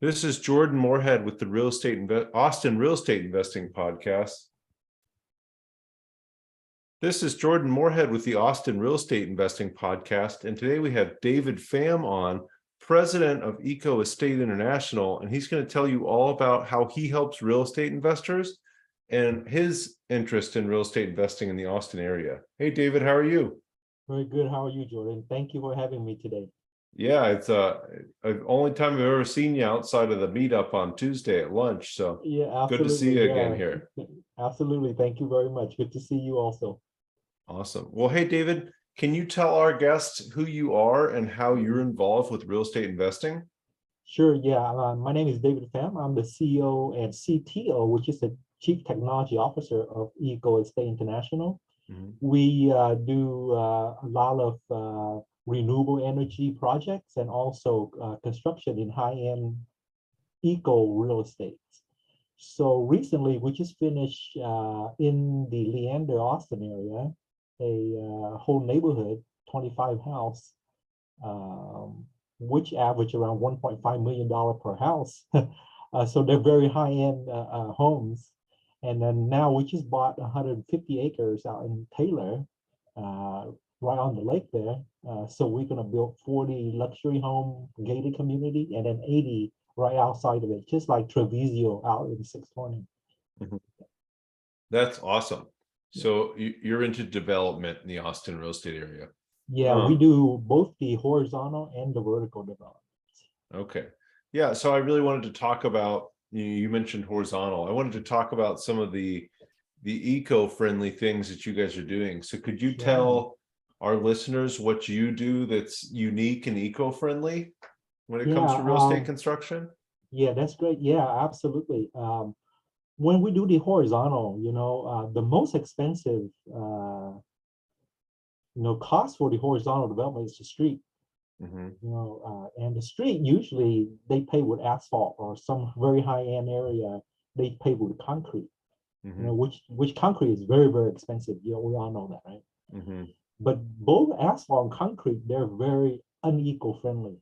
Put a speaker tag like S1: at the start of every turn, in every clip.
S1: This is Jordan Moorhead with the Austin Real Estate Investing Podcast. This is Jordan Moorhead with the Austin Real Estate Investing Podcast, and today we have David Pham on, president of Eco Estate International, and he's going to tell you all about how he helps real estate investors and his interest in real estate investing in the Austin area. Hey, David, how are you?
S2: Very good. How are you, Jordan? Thank you for having me today.
S1: Yeah, it's the only time I've ever seen you outside of the meetup on Tuesday at lunch. So
S2: Yeah, absolutely.
S1: Good to see you again here.
S2: Absolutely. Thank you very much. Good to see you also.
S1: Awesome. Well, hey, David, can you tell our guests who you are and how you're involved with real estate investing?
S2: Sure. Yeah. My name is David Pham. I'm the CEO and CTO, which is the Chief Technology Officer of Eco Estate International. Mm-hmm. We do a lot of renewable energy projects and also construction in high-end eco real estate. So recently, we just finished in the Leander, Austin area, a whole neighborhood, 25 house, which average around $1.5 million per house. So they're very high-end homes. And then now we just bought 150 acres out in Taylor, right on the lake there. So we're going to build 40 luxury home gated community and then 80 right outside of it, just like Treviso out in 620.
S1: Mm-hmm. That's awesome. So you're into development in the Austin real estate area.
S2: Yeah, we do both the horizontal and the vertical development.
S1: Okay. Yeah, so I really wanted to talk about, you mentioned horizontal. I wanted to talk about some of the eco-friendly things that you guys are doing. So could you tell our listeners what you do that's unique and eco-friendly when it comes to real estate construction?
S2: Yeah, that's great. Yeah, absolutely. When we do the horizontal, the most expensive, cost for the horizontal development is the street. Mm-hmm. And the street, usually they pay with asphalt, or some very high-end area, they pay with concrete. Mm-hmm. Which concrete is very, very expensive. We all know that, right? Mm-hmm. But both asphalt and concrete, they're very uneco-friendly.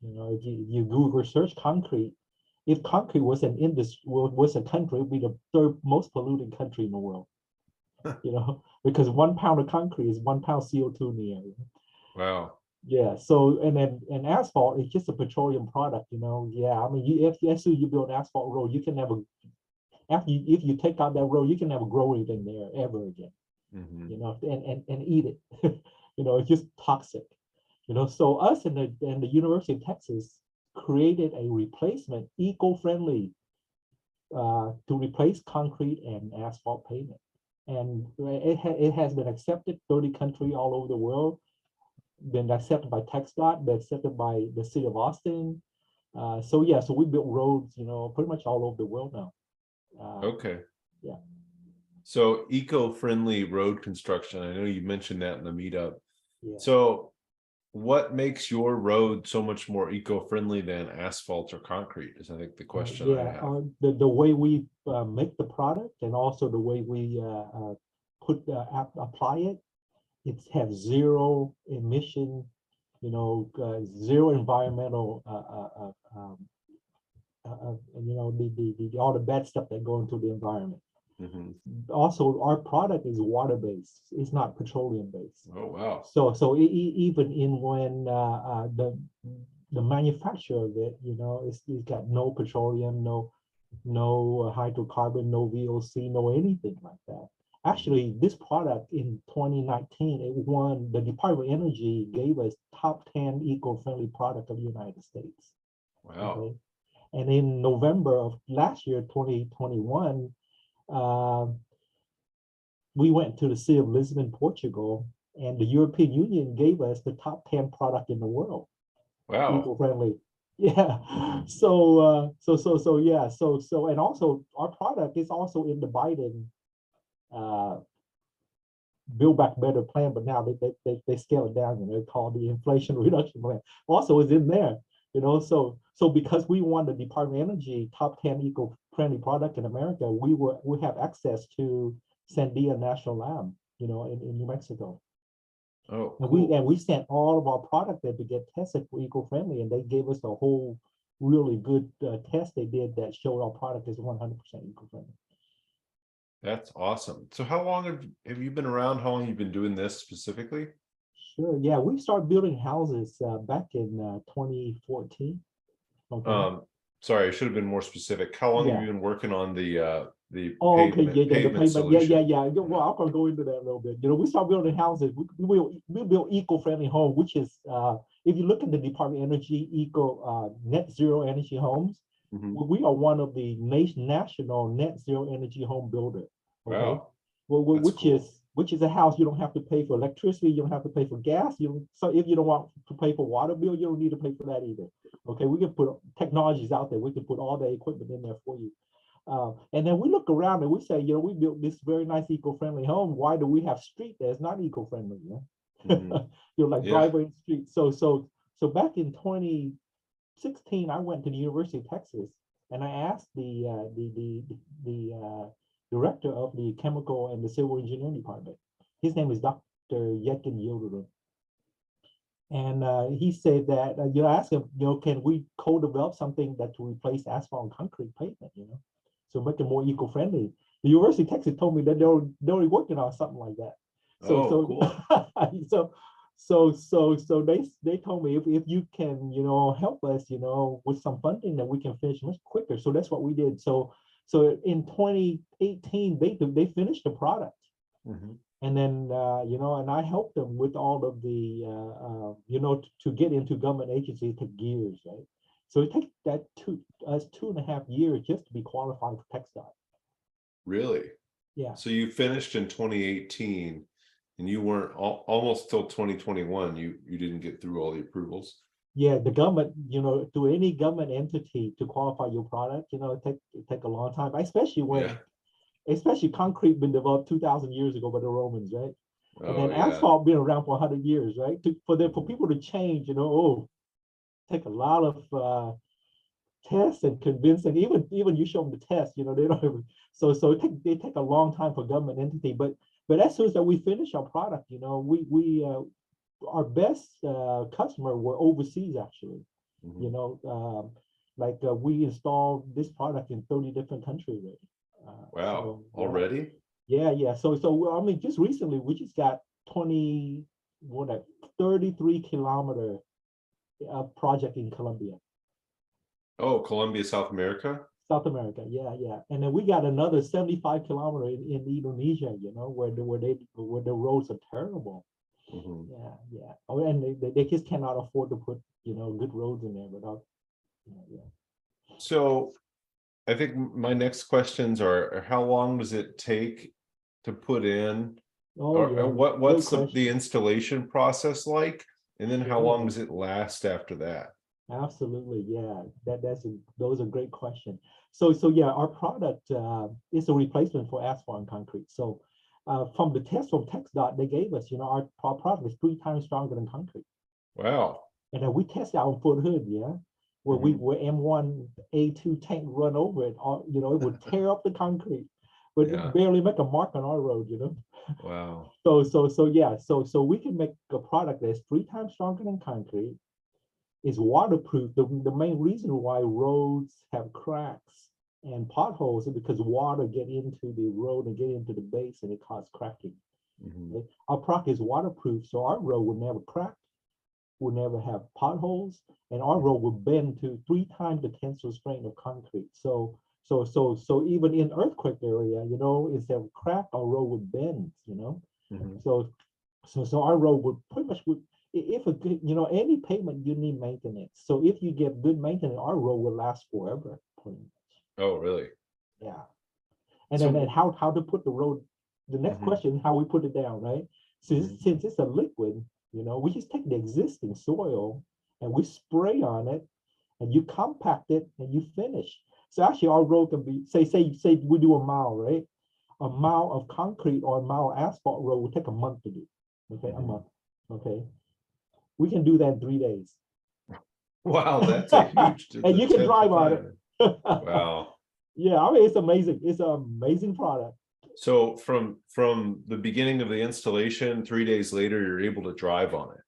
S2: If you Google search concrete, if concrete was an industry, was a country, it would be the third most polluted country in the world. Because 1 pound of concrete is 1 pound CO2 in the area.
S1: Wow.
S2: Yeah. So and asphalt is just a petroleum product. Yeah. I mean, as soon as you build an asphalt road, you can never, if you take out that road, you can never grow anything there ever again. Mm-hmm. And eat it. It's just toxic. So us and the University of Texas created a replacement, eco-friendly, to replace concrete and asphalt pavement. And it has been accepted 30 countries all over the world, been accepted by TxDOT, been accepted by the city of Austin. So we built roads, pretty much all over the world now.
S1: Okay.
S2: Yeah.
S1: So eco-friendly road construction, I know you mentioned that in the meetup.
S2: Yeah.
S1: So what makes your road so much more eco-friendly than asphalt or concrete is, I think, the question I have.
S2: The way we make the product, and also the way we apply it, it has zero emission, zero environmental, all the bad stuff that go into the environment. Mm-hmm. Also, our product is water-based; it's not petroleum-based.
S1: Oh wow!
S2: So even in when the manufacture of it, it's got no petroleum, no hydrocarbon, no VOC, no anything like that. Actually, this product in 2019, it won, the Department of Energy gave us top 10 eco-friendly product of the United States.
S1: Wow! Okay?
S2: And in November of last year, 2021. We went to the city of Lisbon, Portugal, and the European Union gave us the top 10 product in the world.
S1: Wow.
S2: Eco-friendly. Yeah. So, and also our product is also in the Biden Build Back Better plan, but now they scale it down, and they call the Inflation Reduction Plan. Also is in there, so because we won the Department of Energy top 10 eco-friendly product in America, we have access to Sandia National Lab, in New Mexico.
S1: Oh,
S2: cool. And we sent all of our product there to get tested for eco-friendly, and they gave us a whole really good tests they did that showed our product is 100% eco-friendly.
S1: That's awesome. So how long have you been around? How long have you been doing this specifically?
S2: Sure. Yeah, we started building houses back in 2014. Okay.
S1: Sorry, I should have been more specific. How long have
S2: Yeah.
S1: you been working on the
S2: Oh, okay. Yeah, yeah. The
S1: pavement
S2: pavement. Yeah, yeah,
S1: solution?
S2: yeah. Well, I'm gonna go into that a little bit. We start building houses. We build eco-friendly home, which is if you look at the Department of Energy net zero energy homes,
S1: Mhm.
S2: we are one of the national net zero energy home builder. Okay.
S1: Wow,
S2: Well,
S1: that's cool.
S2: which is a house you don't have to pay for electricity, you don't have to pay for gas. So if you don't want to pay for water bill, you don't need to pay for that either. Okay, we can put technologies out there. We can put all the equipment in there for you. And then we look around and we say, we built this very nice eco-friendly home. Why do we have street that's not eco-friendly?
S1: Mhm.
S2: Like
S1: Yeah.
S2: driveway and street. So back in 2016, I went to the University of Texas and I asked the director of the chemical and the civil engineering department. His name is Dr. Yekin Yildirim. And he said that, I asked him, can we co-develop something that to replace asphalt and concrete pavement, so make it more eco-friendly. The University of Texas told me that they're already working on something like that. So,
S1: Oh, cool.
S2: so they told me if you can, help us, with some funding that we can finish much quicker. So that's what we did. So in 2018, they finished the product.
S1: Mhm.
S2: And then, and I helped them with all of the, to get into government agencies, it took years, right? So it took us 2.5 years just to be qualified for TxDOT.
S1: Really?
S2: Yeah.
S1: So you finished in 2018 and you weren't almost till 2021, you didn't get through all the approvals.
S2: Yeah, the government, to any government entity to qualify your product, it take a long time,
S1: Yeah.
S2: especially concrete been developed 2,000 years ago by the Romans, right? And
S1: Oh
S2: then
S1: yeah.
S2: asphalt been around for 100 years, right? For
S1: Mhm.
S2: people to change, take a lot of tests and convincing. Even you show them the test, they don't even. So they take a long time for government entity, but as soon as that we finish our product, we our best customer were overseas actually.
S1: Mhm.
S2: You know, we installed this product in 30 different countries already.
S1: Wow,
S2: So yeah,
S1: already?
S2: yeah. So I mean, just recently we just got 20 what a 33-kilometer project in Colombia,
S1: Oh, Colombia, South America?
S2: South America. Yeah. And then we got another 75-kilometer in Indonesia. Where the roads are terrible.
S1: Mhm.
S2: Yeah. Oh, and they just cannot afford to put good roads in there without. Yeah.
S1: So I think my next questions are how long does it take to put in,
S2: Oh
S1: or
S2: yeah. Great
S1: what's the
S2: question.
S1: installation process like? And then how long
S2: Sure.
S1: does it last after that?
S2: Absolutely, yeah. Those are great questions. So yeah, our product is a replacement for asphalt and concrete. So from the test from TxDOT, they gave us, our product is 3 times stronger than concrete.
S1: Wow.
S2: And then we tested out on Fort Hood, yeah,
S1: Mhm.
S2: where M1A2 tank run over it, it would tear up the concrete, but it
S1: Yeah.
S2: barely make a mark on our road.
S1: Wow.
S2: So yeah, so we can make a product that's 3 times stronger than concrete, is waterproof. The main reason why roads have cracks and potholes is because water get into the road and get into the base and it causes cracking.
S1: Mhm.
S2: Okay? Our product is waterproof, so our road will never crack, will never have potholes, and our road will bend to 3 times the tensile strength of concrete. So even in earthquake area, instead of crack, our road would bend.
S1: Mhm.
S2: So so our road would pretty much would if a good, any pavement you need maintenance. So if you get good maintenance, our road will last forever. Pretty much.
S1: Oh, really?
S2: Yeah. And then
S1: So,
S2: how to put the road. The next
S1: mhm.
S2: question, how we put it down, right?
S1: Mhm.
S2: Since it's a liquid, we just take the existing soil and we spray on it, and you compact it and you finish. So actually, our road can be say we do a mile, right? A mile of concrete or a mile of asphalt road would take a month to do. Okay, a
S1: Mhm.
S2: month. Okay, we can do that in 3 days.
S1: Wow, that's a huge
S2: And
S1: the
S2: you can
S1: tenth the
S2: drive on it.
S1: time. Wow.
S2: Yeah, I mean it's amazing. It's an amazing product.
S1: So from the beginning of the installation, 3 days later, you're able to drive on it.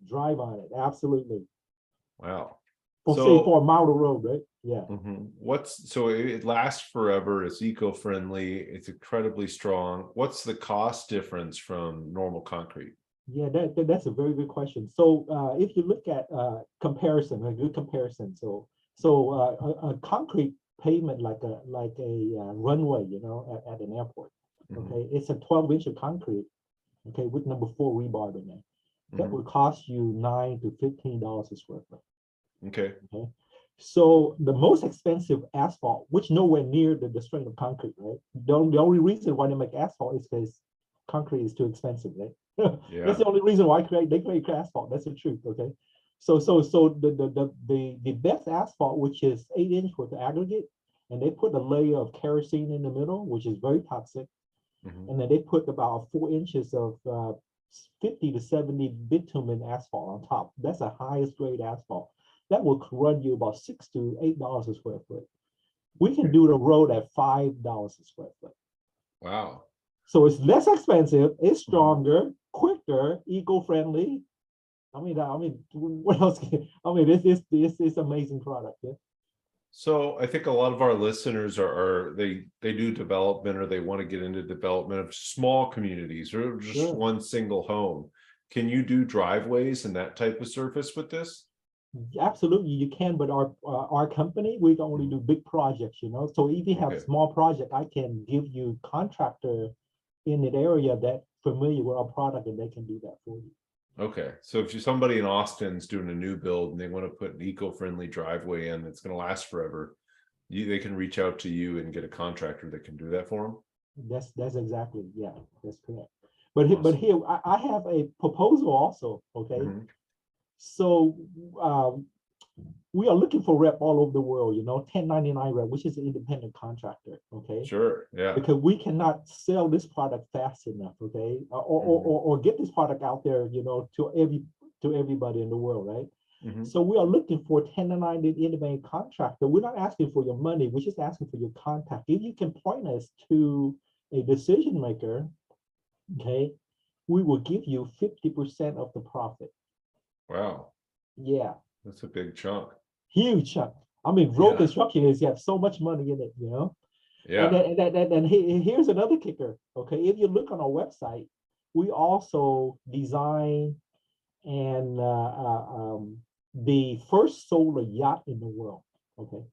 S2: Drive on it, absolutely.
S1: Wow.
S2: For say
S1: So
S2: for a model road, right? Yeah.
S1: so it lasts forever, it's eco-friendly, it's incredibly strong. What's the cost difference from normal concrete?
S2: Yeah, that's a very good question. So if you look at comparison, a good comparison, a concrete pavement like a runway, at an airport.
S1: Mhm,
S2: Okay, it's a 12-inch of concrete. Okay, with number 4 rebar in there. That
S1: mhm.
S2: would cost you $9 to $15 a square foot.
S1: Okay,
S2: Okay, so the most expensive asphalt, which nowhere near the strength of concrete, right? The only reason why they make asphalt is because concrete is too expensive, right? That's
S1: yeah,
S2: the only reason why they create asphalt. That's the truth. Okay. So the best asphalt, which is 8 inch with the aggregate, and they put a layer of kerosene in the middle, which is very toxic,
S1: mhm.
S2: and then they put about 4 inches of 50 to 70 bitumen asphalt on top. That's the highest grade asphalt. That will run you about $6 to $8 a square foot. We can do the road at $5 a square foot.
S1: Wow.
S2: So it's less expensive, it's
S1: Mhm.
S2: stronger, quicker, eco-friendly. What else? I mean, this amazing product. Yeah?
S1: So I think a lot of our listeners are they do development, or they want to get into development of small communities or just
S2: Sure.
S1: one single home. Can you do driveways and that type of surface with this?
S2: Absolutely, you can, but our company, we can only
S1: Mhm.
S2: do big projects, So if you have
S1: Okay.
S2: small project, I can give you contractor in that area that familiar with our product, and they can do that for you.
S1: Okay. So if somebody in Austin's doing a new build and they want to put an eco-friendly driveway in that's going to last forever, they can reach out to you and get a contractor that can do that for them.
S2: That's exactly, yeah, that's correct. But
S1: Awesome.
S2: here I have a proposal also. Okay,
S1: Mhm.
S2: so um, we are looking for rep all over the world. 1099 rep, which is an independent contractor. Okay,
S1: Sure. Yeah.
S2: because we cannot sell this product fast enough. Okay,
S1: Mhm.
S2: or get this product out there. To everybody in the world, right?
S1: Mhm.
S2: So we are looking for 1099 independent contractor. We're not asking for your money. We're just asking for your contact. If you can point us to a decision maker, okay, we will give you 50% of the profit.
S1: Wow.
S2: Yeah,
S1: That's a big chunk.
S2: huge chunk. I mean, road
S1: Yeah.
S2: construction is, you have so much money in it. And
S1: Yeah.
S2: then, here's another kicker. Okay, if you look on our website, we also design and the first solar yacht in the world. Okay,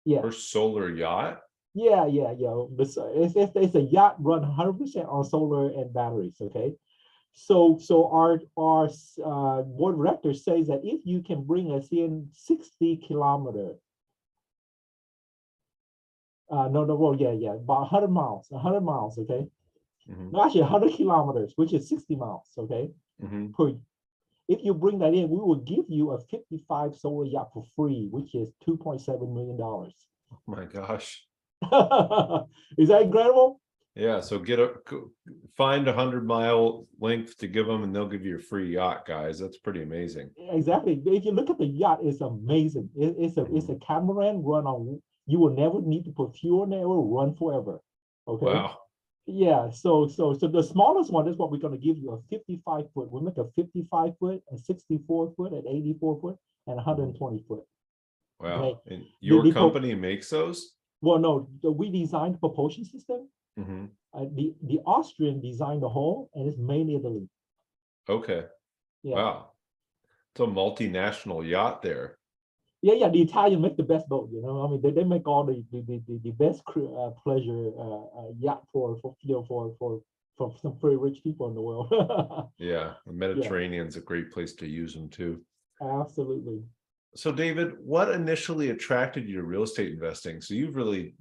S2: yeah,
S1: First solar yacht.
S2: yeah. It's a yacht run 100% on solar and batteries. Okay, so our board of directors says that if you can bring us in 60 kilometers, no, well, yeah, about 100 miles, okay?
S1: Mhm.
S2: No, actually 100 kilometers, which is 60 miles, okay?
S1: Mhm.
S2: Per, if you bring that in, we will give you a 55 solar yacht for free, which is $2.7 million.
S1: Oh my gosh.
S2: Is that incredible?
S1: Yeah. So find 100-mile length to give them, and they'll give you a free yacht, guys. That's pretty amazing.
S2: Exactly. If you look at the yacht, it's amazing. It's a
S1: Mhm.
S2: catamaran run on. You will never need to put fuel in it. It will run forever. Okay.
S1: Wow.
S2: Yeah. So the smallest one is what we're going to give you, a 55 foot. We make a 55 foot, a 64 foot, an 84 foot, and
S1: Mhm.
S2: 120 foot. Okay.
S1: Wow. And
S2: The,
S1: your
S2: the
S1: company makes those?
S2: well, no, we designed the propulsion system.
S1: Mhm.
S2: The Austrian designed the whole, and it's made in Italy.
S1: Okay.
S2: Yeah.
S1: Wow. It's a multinational yacht there.
S2: Yeah. The Italian make the best boat. I mean, they make all the best pleasure yacht for some very rich people in the world.
S1: Yeah. The
S2: Yeah,
S1: Mediterranean's a great place to use them too.
S2: absolutely.
S1: So David, what initially attracted you to real estate investing? So you've really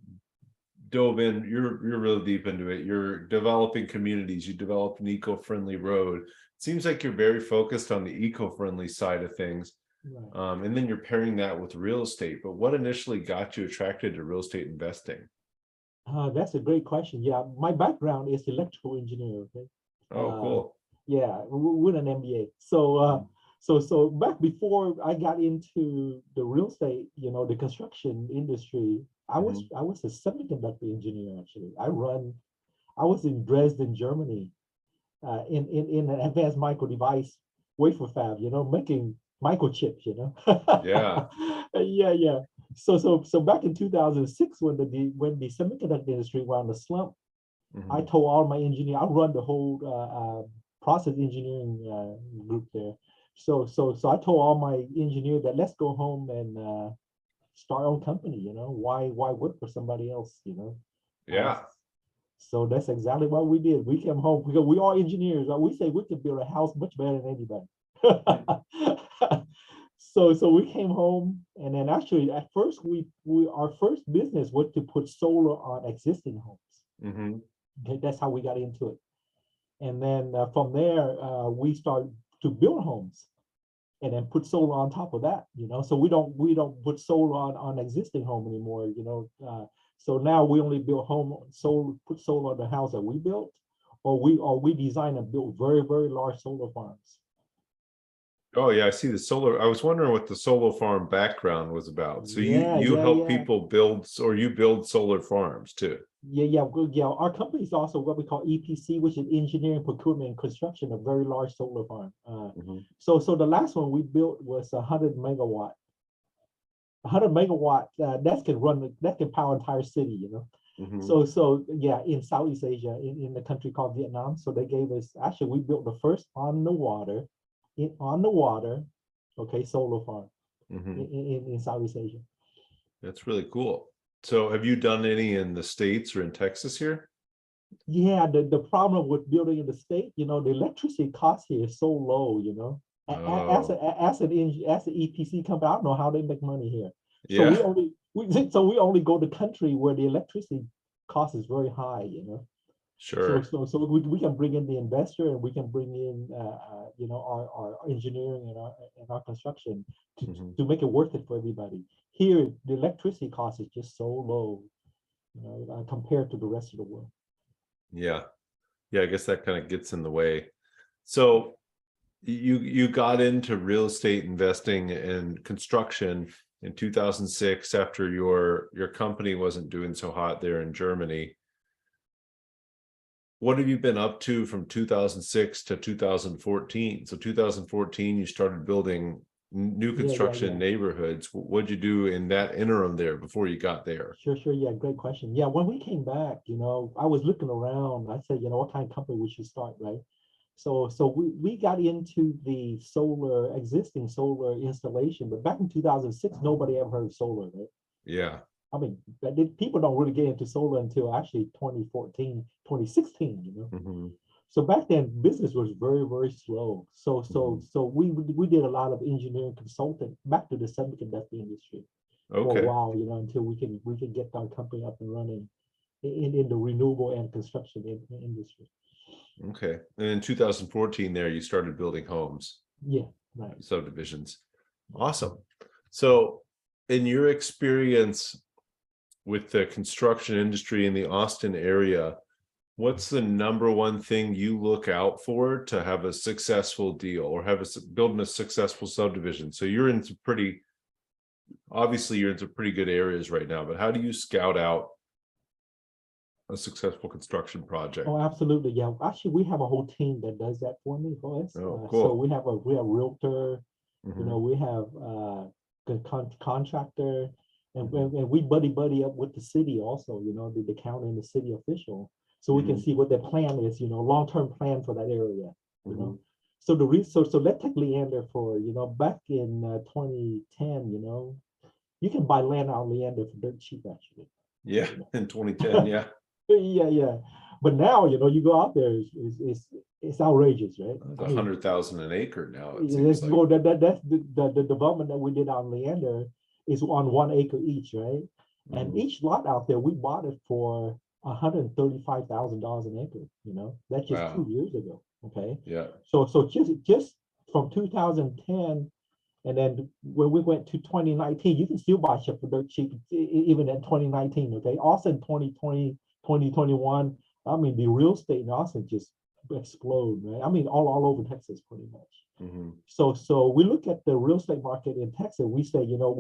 S1: dove in, you're really deep into it. You're developing communities, you developed an eco-friendly road. Seems like you're very focused on the eco-friendly side of things.
S2: Right.
S1: And then you're pairing that with real estate. But what initially got you attracted to real estate investing?
S2: That's a great question. Yeah, my background is electrical engineer. Okay.
S1: Oh,
S2: Uh,
S1: cool.
S2: yeah, with an MBA. So back before I got into the real estate, the construction industry, I was
S1: Mhm.
S2: I was a semiconductor engineer actually. I was in Dresden, Germany, in an advanced micro device wafer fab, making microchips, you know.
S1: Yeah.
S2: Yeah. So back in 2006, when the semiconductor industry was on the slump, I
S1: Mhm.
S2: told all my engineers, I run the whole process engineering group there. So I told all my engineers that let's go home and start our own company. You know, why work for somebody else? You know, uh,
S1: Yeah.
S2: so that's exactly what we did. We came home because we are engineers. Right? We say we could build a house much better than anybody. So we came home, and then actually at first we our first business was to put solar on existing homes.
S1: Hmm.
S2: Okay, that's how we got into it. And then from there, we started to build homes and then put solar on top of that, you know. So we don't put solar on existing home anymore, you know. So now we only build home solar, put solar on the house that we built, or we design and build very large solar farms.
S1: Oh yeah, I see the solar. I was wondering what the solar farm background was about. So
S2: Yeah,
S1: you
S2: yeah,
S1: help
S2: yeah.
S1: people build, or you build solar farms too.
S2: Yeah, good. Yeah, our company is also what we call EPC, which is engineering, procurement, and construction of very large solar farm.
S1: Hmm.
S2: So the last one we built was 100 megawatt. 100 megawatt that can power entire city, you know.
S1: Hmm.
S2: So yeah, in Southeast Asia, in the country called Vietnam. So they gave us, actually we built the first on the water, okay, solar farm
S1: Hmm.
S2: in Southeast Asia.
S1: That's really cool. So have you done any in the States or in Texas here?
S2: Yeah, the problem with building in the state, you know, the electricity cost here is so low, you know.
S1: Oh,
S2: As an EPC company, I don't know how they make money here. So
S1: yeah,
S2: we only go to country where the electricity cost is very high, you know.
S1: sure.
S2: So we can bring in the investor, and we can bring in you know, our engineering and our construction to,
S1: Hmm.
S2: to make it worth it for everybody. Here, the electricity cost is just so low, you know, compared to the rest of the world.
S1: Yeah. Yeah, I guess that kind of gets in the way. So you got into real estate investing and construction in 2006 after your company wasn't doing so hot there in Germany. What have you been up to from 2006 to 2014? So 2014 you started building new construction
S2: Yeah.
S1: neighborhoods. What'd you do in that interim there before you got there?
S2: Sure. Yeah, great question. Yeah, when we came back, you know, I was looking around. I said, you know, what kind of company we should start, right? So we got into the existing solar installation, but back in 2006, nobody ever heard of solar, right?
S1: Yeah.
S2: I mean, people don't really get into solar until actually 2014, 2016, you know.
S1: Hmm.
S2: So back then, business was very slow.
S1: Hmm.
S2: So we did a lot of engineering consulting back to the semiconductor industry for a
S1: Okay.
S2: while, you know, until we can get our company up and running in the renewable and construction industry.
S1: Okay. And in 2014 there you started building homes,
S2: Yeah, right.
S1: subdivisions. Awesome. So in your experience with the construction industry in the Austin area, what's the number one thing you look out for to have a successful deal or building a successful subdivision? So you're into obviously you're into pretty good areas right now, but how do you scout out a successful construction
S2: Oh,
S1: project?
S2: absolutely. Yeah. Actually, we have a whole team that does that for us.
S1: Oh,
S2: So
S1: cool.
S2: we have realtor, you know,
S1: Hmm.
S2: we have the contractor,
S1: Hmm.
S2: and we buddy up with the city also, you know, the county and the city official, so we can
S1: Hmm.
S2: see what their plan is, you know, long-term plan for that area, you
S1: Hmm.
S2: know. So the resource, so let's take Leander for, you know, back in 2010, you know, you can buy land out Leander for dirt cheap actually,
S1: Yeah,
S2: you
S1: in 2010. Yeah,
S2: yeah. But now, you know, you go out there, it's outrageous, right?
S1: it's
S2: I
S1: a
S2: mean,
S1: 100,000 an acre now. It
S2: let's
S1: seems like.
S2: go that's the development that we did on Leander is on 1 acre each, right? And
S1: Mhm.
S2: each lot out there, we bought it for $135,000 an acre, you know, that's just
S1: Wow.
S2: 2 years ago. Okay.
S1: Yeah.
S2: So just from 2010, and then when we went to 2019, you can still buy shit for dirt cheap, even at 2019. Okay. Austin 2020, 2021. I mean, the real estate in Austin just explode, right? I mean, all over Texas pretty much.
S1: Hmm.
S2: So we look at the real estate market in Texas. We say, you know,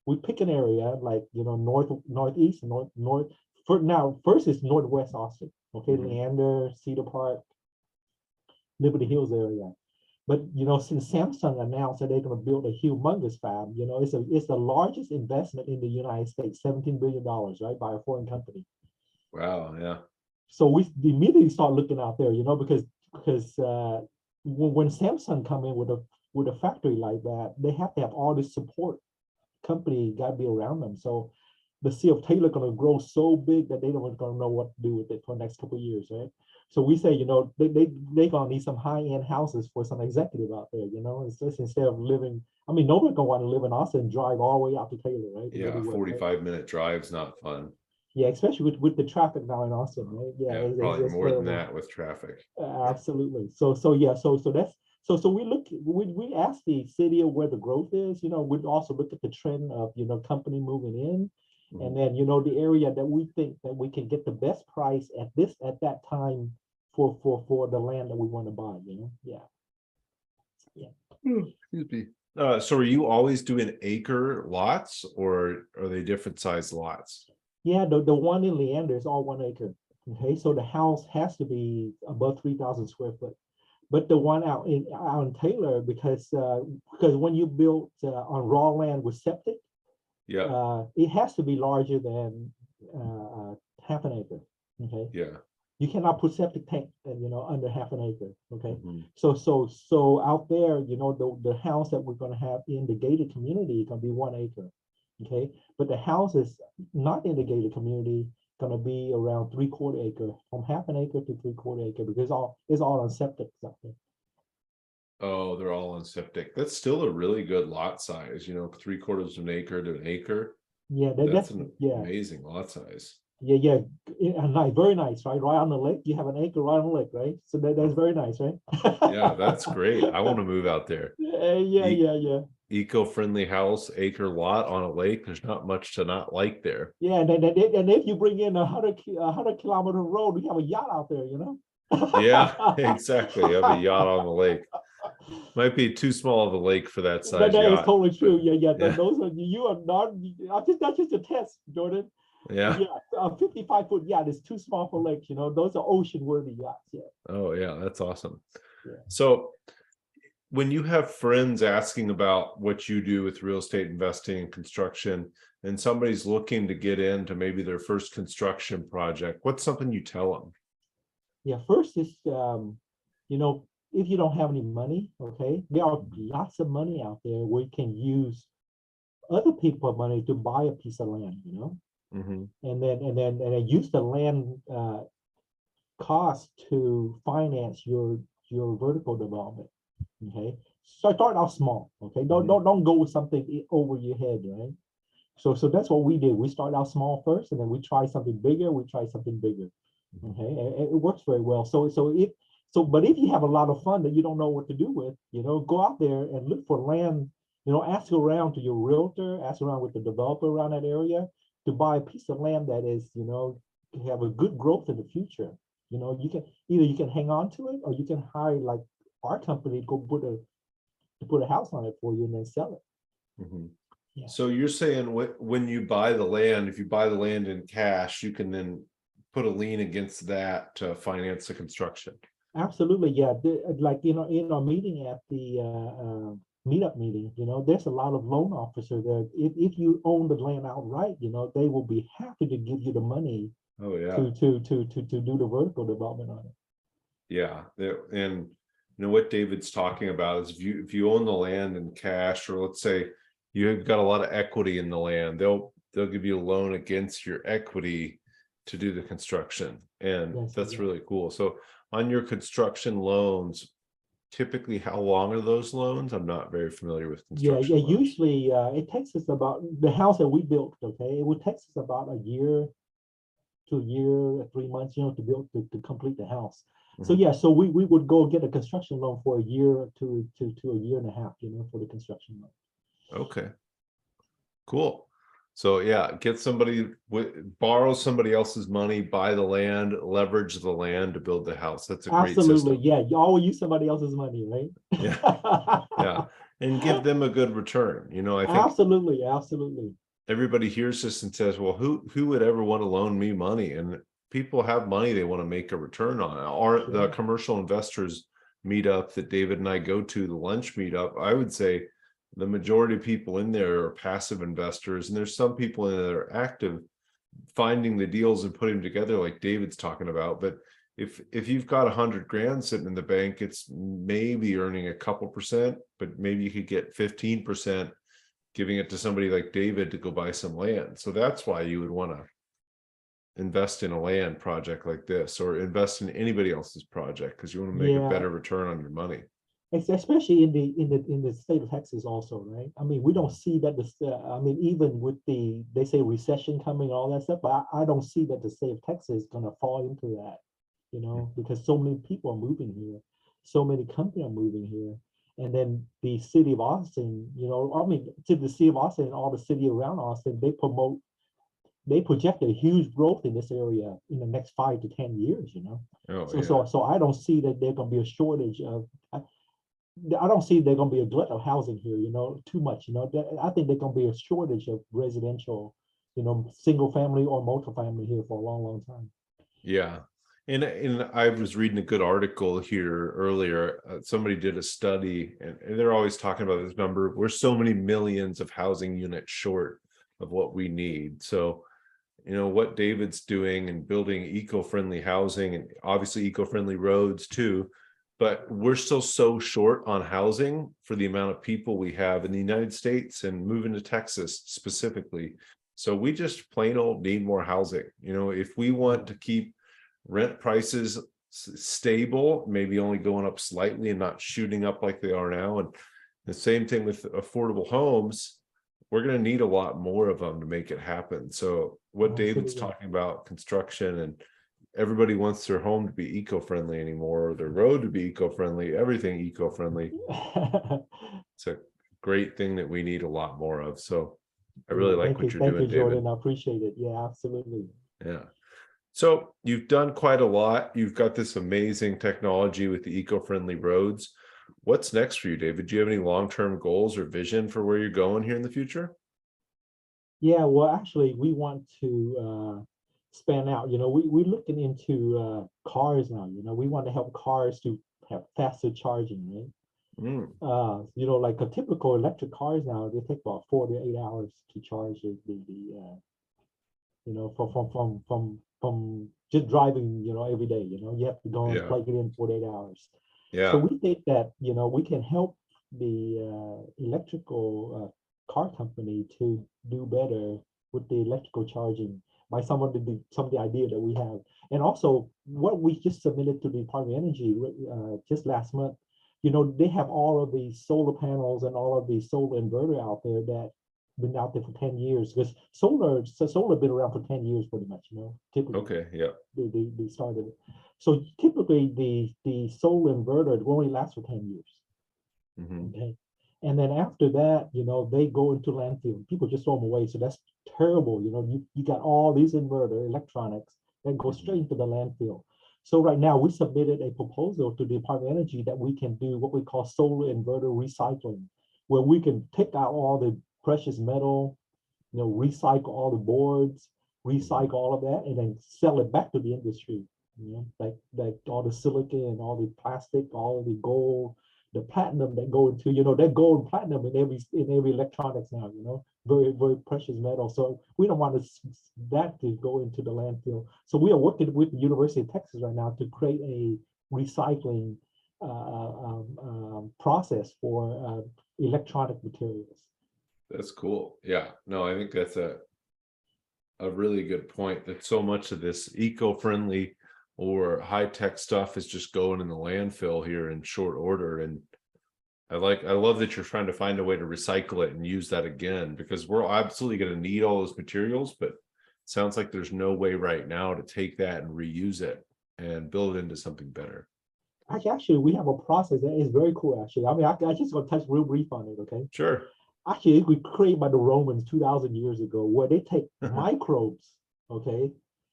S2: we pick an area like, you know, northeast, north. For now, first is northwest Austin. Okay,
S1: Hmm.
S2: Leander, Cedar Park, Liberty Hills area. But since Samsung announced that they're going to build a humongous fab, it's the largest investment in the United States, $17 billion, right, by a foreign company.
S1: Wow. Yeah.
S2: So we immediately start looking out there, because when Samsung come in with a factory like that, they have to have all this support. Company got to be around them. So the Sea of Taylor going to grow so big that they don't going to know what to do with it for the next couple of years, right? So we say, they gonna need some high-end houses for some executive out there. It's just instead of living. I mean, nobody's gonna want to live in Austin and drive all the way out to Taylor, right? To go to
S1: Yeah.
S2: work, right?
S1: 45-minute drive's not fun.
S2: Yeah, especially with the traffic now in Austin, right? Yeah,
S1: Yeah, probably
S2: it's
S1: more than
S2: terrible.
S1: that with traffic.
S2: Absolutely. So that's so we ask the city of where the growth is. We also look at the trend of company moving in, and
S1: Mhm.
S2: then the area that we think that we can get the best price at that time for the land that we want to buy. Yeah, yeah.
S1: Excuse me. So are you always doing acre lots, or are they different size lots?
S2: Yeah, the one in Leander is all 1 acre. Okay, so the house has to be above 3,000 square foot. But the one out in Taylor, because when you build on raw land with septic,
S1: Yeah.
S2: it has to be larger than half an acre. Okay,
S1: Yeah.
S2: you cannot put septic tank under half an acre. Okay,
S1: Mhm.
S2: so out there, the house that we're going to have in the gated community is going to be 1 acre. Okay, but the houses not in the gated community going to be around 3/4 acre, from half an acre to 3/4 acre, because it's all on septic out there.
S1: Oh, they're all on septic. That's still a really good lot size, 3/4 of an acre to an acre.
S2: Yeah,
S1: That's
S2: that's
S1: an
S2: yeah,
S1: amazing lot size.
S2: yeah. Nice, very nice, right? Right on the lake, you have an acre right on the lake, right? So that's
S1: Oh,
S2: very nice, right?
S1: yeah, that's great. I want to move out there.
S2: Yeah,
S1: E
S2: yeah.
S1: Eco-friendly house, acre lot on a lake. There's not much to not like there.
S2: Yeah, and if you bring in a 100 kilometer road, we have a yacht out there,
S1: Yeah, exactly. You have a yacht on the lake. Might be too small of a lake for that size
S2: That is
S1: yacht,
S2: totally
S1: but
S2: true. Yeah.
S1: yeah,
S2: Those are you are not. I think that's just a test, Jordan.
S1: yeah.
S2: Yeah, a 55-foot yacht is too small for lakes. Those are ocean worthy yachts. Yeah,
S1: Oh, yeah, that's awesome.
S2: yeah.
S1: So when you have friends asking about what you do with real estate investing and construction, and somebody's looking to get into maybe their first construction project, what's something you tell them?
S2: Yeah, first is you know, if you don't have any money, okay, there are lots of money out there where you can use other people's money to buy a piece of land.
S1: Mm-hmm.
S2: And then use the land cost to finance your vertical development. Okay, so start out small. Okay, don't
S1: Mm-hmm.
S2: don't don't go with something over your head, right? So that's what we did. We start out small first, and then we try something bigger. We try something bigger. Okay, and it works very well. But if you have a lot of fun that you don't know what to do with, go out there and look for land. Ask around to your realtor, ask around with the developer around that area to buy a piece of land that is, have a good growth in the future. You can hang on to it, or you can hire like our company to go put a house on it for you and then sell it.
S1: Mm-hmm.
S2: Yeah.
S1: So you're saying when you buy the land, if you buy the land in cash, you can then put a lien against that to finance the construction.
S2: Absolutely, yeah. Like in our meeting at the meetup meeting, there's a lot of loan officer there. If you own the land outright, they will be happy to give you the money
S1: Oh, yeah.
S2: to do the vertical development on it.
S1: Yeah. And what David's talking about is if you own the land in cash, or let's say you've got a lot of equity in the land, they'll give you a loan against your equity to do the construction. And
S2: Yes,
S1: that's
S2: yeah.
S1: really cool. So on your construction loans, typically how long are those loans? I'm not very familiar with
S2: Yeah,
S1: construction loans.
S2: usually it takes us about the house that we built, okay, it would take us about a year to a year, 3 months, to build to complete the house. So
S1: Mhm.
S2: yeah, so we would go get a construction loan for a year to a year and a half, for the construction loan.
S1: Okay, cool. So yeah, get somebody, borrow somebody else's money, buy the land, leverage the land to build the house. That's a great
S2: Absolutely,
S1: system.
S2: yeah. You always use somebody else's money, right?
S1: Yeah, yeah. And give them a good return. I think
S2: Absolutely.
S1: everybody hears this and says, well, who would ever want to loan me money? And people have money they want to make a return on. Or the
S2: Sure.
S1: commercial investors meetup that David and I go to, the lunch meetup, I would say the majority of people in there are passive investors, and there's some people in there that are active, finding the deals and putting them together like David's talking about. But if you've got 100 grand sitting in the bank, it's maybe earning a couple percent, but maybe you could get 15% giving it to somebody like David to go buy some land. So that's why you would want to invest in a land project like this, or invest in anybody else's project, because you want to make a
S2: Yeah,
S1: better return on your money.
S2: especially in the state of Texas also, right? I mean, we don't see that I mean, even with they say recession coming, all that stuff, but I don't see that the state of Texas is gonna fall into that, because so many people are moving here, so many companies are moving here. And then the city of Austin, I mean, to the city of Austin and all the city around Austin, they project a huge growth in this area in the next 5 to 10 years,
S1: Oh
S2: So,
S1: yeah.
S2: so I don't see that there's gonna be a shortage of. I don't see there's gonna be a glut of housing here, too much. I think there's gonna be a shortage of residential, single family or multifamily here for a long, long time.
S1: Yeah. And I was reading a good article here earlier. Somebody did a study, and they're always talking about this number. We're so many millions of housing units short of what we need. So, what David's doing and building eco-friendly housing, and obviously eco-friendly roads too, but we're still so short on housing for the amount of people we have in the United States and moving to Texas specifically. So we just plain old need more housing. If we want to keep rent prices stable, maybe only going up slightly and not shooting up like they are now. And the same thing with affordable homes, we're going to need a lot more of them to make it happen. So what David's
S2: Absolutely.
S1: talking about, construction, and everybody wants their home to be eco-friendly anymore, or their road to be eco-friendly, everything eco-friendly. It's a great thing that we need a lot more of. So I really
S2: Yeah,
S1: like what you're
S2: thank you,
S1: doing, David.
S2: Jordan. I appreciate it. Yeah, absolutely.
S1: Yeah. So you've done quite a lot. You've got this amazing technology with the eco-friendly roads. What's next for you, David? Do you have any long-term goals or vision for where you're going here in the future?
S2: Yeah, well, actually, we want to span out. We're looking into cars now. We want to help cars to have faster charging, right?
S1: Mm,
S2: Like a typical electric cars now, they take about 4 to 8 hours to charge from just driving, every day. You have to go and
S1: yeah.
S2: plug it in 4 to 8 hours. So
S1: Yeah.
S2: we think that we can help the electrical car company to do better with the electrical charging by some of the idea that we have, and also what we just submitted to the Department of Energy just last month. They have all of these solar panels and all of these solar inverter out there that been out there for 10 years, because solar been around for 10 years pretty much, typically
S1: Okay. Yeah.
S2: they started it. So typically the solar inverter only lasts for 10 years.
S1: Hmm.
S2: Okay. And then after that, they go into landfill. People just throw them away. So that's terrible. You got all these inverter electronics that go
S1: Hmm.
S2: straight into the landfill. So right now we submitted a proposal to the Department of Energy that we can do what we call solar inverter recycling, where we can take out all the precious metal, recycle all the boards,
S1: Hmm.
S2: recycle all of that, and then sell it back to the industry. Like all the silicon and all the plastic, all of the gold, the platinum that go into, that gold and platinum in every electronics now, very, very precious metal. So we don't want that to go into the landfill. So we are working with the University of Texas right now to create a recycling process for electronic materials.
S1: That's cool. Yeah. No, I think that's a really good point, that so much of this eco-friendly or high-tech stuff is just going in the landfill here in short order. And I love that you're trying to find a way to recycle it and use that again, because we're absolutely going to need all those materials, but it sounds like there's no way right now to take that and reuse it and build it into something better.
S2: Actually, we have a process that is very cool. Actually, I mean, I just gonna touch real brief on it. Okay.
S1: Sure.
S2: Actually, it was created by the Romans 2,000 years ago, where they take microbes, okay,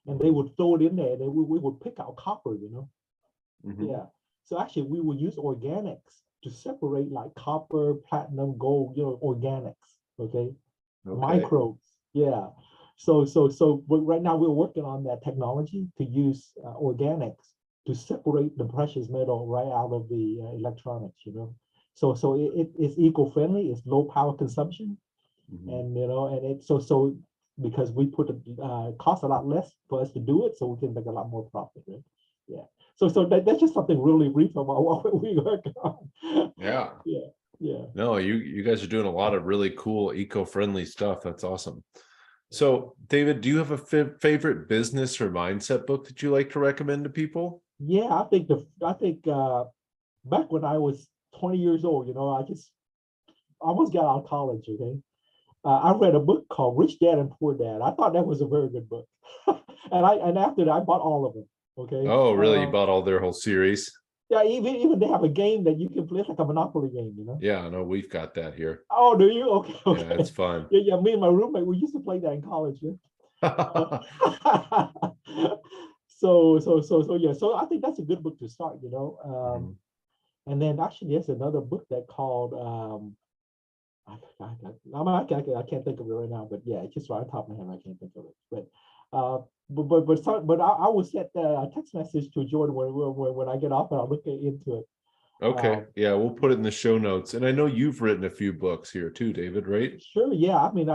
S2: and they would throw it in there, and then we would pick out copper.
S1: Hmm.
S2: Yeah. So actually, we would use organics to separate like copper, platinum, gold. Organics. Okay.
S1: Okay.
S2: Microbes. Yeah. So but right now we're working on that technology to use organics to separate the precious metal right out of the electronics, you know. So it's eco-friendly, it's low power consumption,
S1: Mhm.
S2: and you know, and it so because we put cost a lot less for us to do it, so we can make a lot more profit, right? Yeah. So that's just something really brief about what we work on.
S1: Yeah.
S2: Yeah, yeah.
S1: No, you guys are doing a lot of really cool eco-friendly stuff. That's awesome. So, David, do you have a favorite business or mindset book that you like to recommend to people?
S2: Yeah, I think back when I was 20 years old, you know, I just almost got out of college, okay? I read a book called Rich Dad and Poor Dad. I thought that was a very good book. And after that, I bought all of them, okay?
S1: Oh, really? You bought all their whole series?
S2: Yeah, even they have a game that you can play. It's like a Monopoly game, you know?
S1: Yeah, no, we've got that here.
S2: Oh, do you? Okay,
S1: Yeah, it's
S2: okay.
S1: fun.
S2: Yeah, yeah, me and my roommate, we used to play that in college, yeah. So yeah. So I think that's a good book to start, you know.
S1: Mhm.
S2: And then actually there's another book that called I can't think of it right now, but yeah, it's just right on top of my head, I can't think of it. But I will set a text message to Jordan when I get off and I'll look into it.
S1: Okay.
S2: Um,
S1: Yeah, we'll put it in the show notes. And I know you've written a few books here too, David, right?
S2: Sure, yeah. I mean,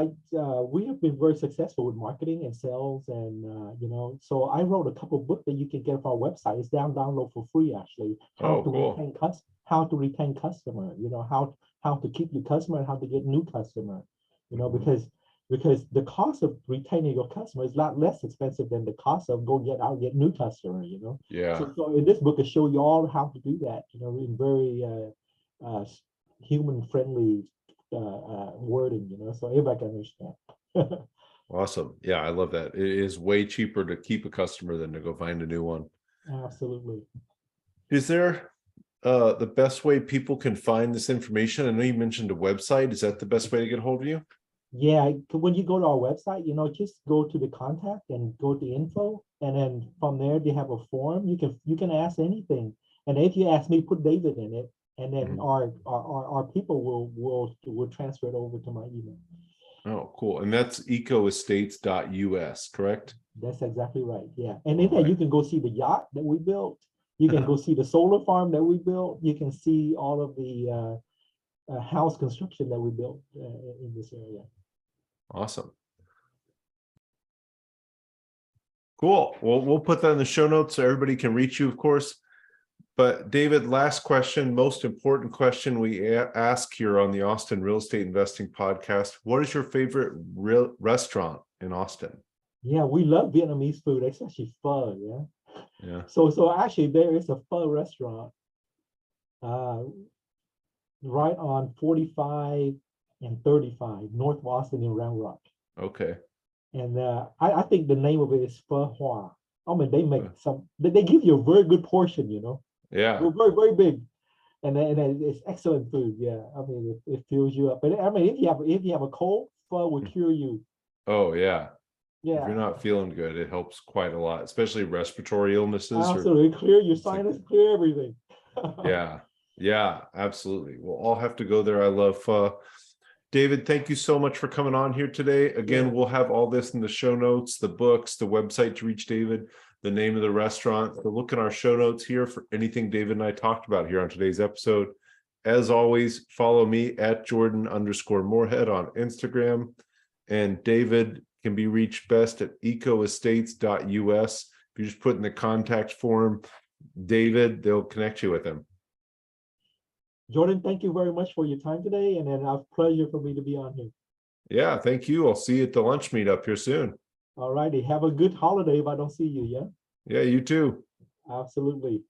S2: we have been very successful with marketing and sales, and you know, so I wrote a couple of books that you can get off our website. It's download for free, actually.
S1: Oh, cool.
S2: How to retain customer. You know, how to keep your customer and how to get new customer. You know,
S1: Mhm.
S2: because the cost of retaining your customer is a lot less expensive than the cost of go get new customer. You know,
S1: Yeah.
S2: so in this book, it show you all how to do that. You know, in very human friendly wording, you know, so everybody can understand.
S1: Awesome. Yeah, I love that. It is way cheaper to keep a customer than to go find a new one.
S2: Absolutely.
S1: Is there the best way people can find this information? I know you mentioned a website. Is that the best way to get a hold of you?
S2: Yeah, when you go to our website, you know, just go to the contact and go to info, and then from there they have a form. You can ask anything, and if you ask me, put David in it, and then
S1: Mhm.
S2: our people will transfer it over to my email.
S1: Oh, cool. And that's ecoestates.us, correct?
S2: That's exactly right. Yeah. And in
S1: All
S2: there,
S1: right.
S2: you can go see the yacht that we built. You can go see the solar farm that we built. You can see all of the house construction that we built in this area.
S1: Awesome. Cool. Well, we'll put that in the show notes so everybody can reach you, of course. But David, last question, most important question we ask here on the Austin Real Estate Investing Podcast. What is your favorite restaurant in Austin?
S2: Yeah, we love Vietnamese food, especially pho. Yeah.
S1: Yeah.
S2: So actually, there is a pho restaurant uh, right on 45 and 35 North Boston in Round Rock,
S1: Okay.
S2: and I think the name of it is Pho Hoa. I mean, they make they give you a very good portion, you know.
S1: Yeah.
S2: We're very, very big. And it's excellent food. Yeah. I mean, it fills you up. But I mean, if you have a cold, pho will cure you.
S1: Oh, yeah. If you're
S2: Yeah.
S1: not feeling good, it helps quite a lot, especially respiratory illnesses or
S2: Absolutely. Clear your
S1: it's like,
S2: sinus, clear everything.
S1: yeah. Yeah, absolutely. We'll all have to go there. I love David, thank you so much for coming on here today. Again,
S2: Yeah.
S1: we'll have all this in the show notes, the books, the website to reach David, the name of the restaurant. So look in our show notes here for anything David and I talked about here on today's episode. As always, follow me at Jordan_Moorhead on Instagram. And David can be reached best at ecoestates.us. If you just put in the contact form, David, they'll connect you with him.
S2: Jordan, thank you very much for your time today. And a pleasure for me to be on here.
S1: Yeah, thank you. I'll see you at the lunch meetup here soon.
S2: All righty. Have a good holiday if I don't see you. Yeah.
S1: Yeah, you too.
S2: Absolutely.